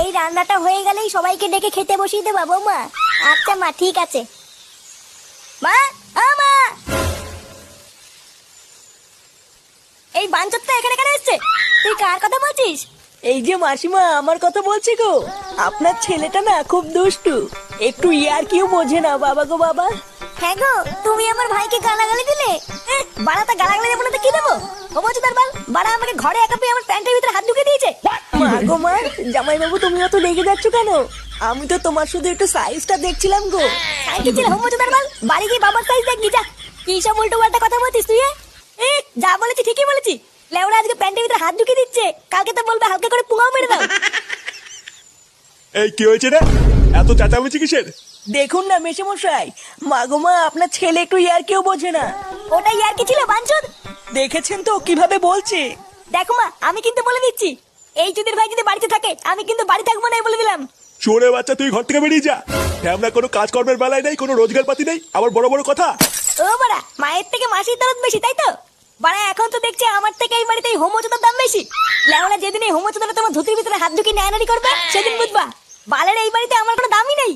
এই রান্নাটা হয়ে গেলেই সবাইকে ডেকে খেতে বসিয়ে দেবা বৌমা। আচ্ছা মা, ঠিক আছে। মা, ও মা, এই বাঞ্চতটা এখানে কেন এসছে? তুই কার কথা বলছিস? এই যে মাসিমা, আমার কথা বলছি গো। আপনার ছেলেটা না খুব দুষ্টু, একটু ইয়ার কিউ বোঝে না বাবা গো বাবা। হ্যাঁ গো, তুমি আমার ভাইকে গালাগালি দিলে। বাড়াটা গালাগালি দেবো না তো কি দেবো? ও বলছো তার বাল, বাড়া আমাকে ঘরে একা পেয়ে আমার প্যান্টের ভিতরে হাত ঢুকে দিয়েছে। মা গো মা, জামাই বাবু তুমি অত রেগে যাচ্ছ কেন? আমি তো তোমার শুধু একটু সাইজটা দেখছিলাম গো। কি ছিল হোম তার বাল? বাড়ি গিয়ে বাবার সাইজ দেখবি যা। কি সব উল্টো পাল্টা কথা বলছিস তুই? যা বলেছি ঠিকই বলেছি। লেওড়া আজকে প্যান্টের ভিতরে হাত ঢুকে দিচ্ছে, কালকে তো বলবে হালকা করে পুঙাও মেরে দাও। এই কি হয়েছে রে? এত চেঁচামেচি কিসের? দেখুন না মেশামশাই, মা গো মা, আপনার ছেলে একটু ইয়ার কিউ বোঝে না। ওটাই আর কি ছিল বাঞ্চদ? দেখেছেন তো কিভাবে বলছে। দেখো মা, আমি কিন্তু বলে দিচ্ছি, এই চুদির ভাই যদি বাড়িতে থাকে আমি কিন্তু বাড়ি থাকবো না, বলে দিলাম। চোরে বাচ্চা, তুই ঘর থেকে বেরিয়ে যা। আমরা কোনো কাজকর্মের বেলায় নেই, কোনো রোজগার পাতি নেই, আবার বড় বড় কথা। ও বাড়া, মায়ের থেকে মাসির দরদ বেশি, তাই তো? বাড়া এখন তো দেখছি আমার থেকে এই বাড়িতে এই হোমোচোদার দাম বেশি। লেওড়া যেদিন এই হোমোচোদাটা তোমার ধুতির ভিতরে হাত ঢুকিয়ে নেয়ানারি করবে সেদিন বুঝবা বালের এই বাড়িতে আমার কোনো দামই নেই।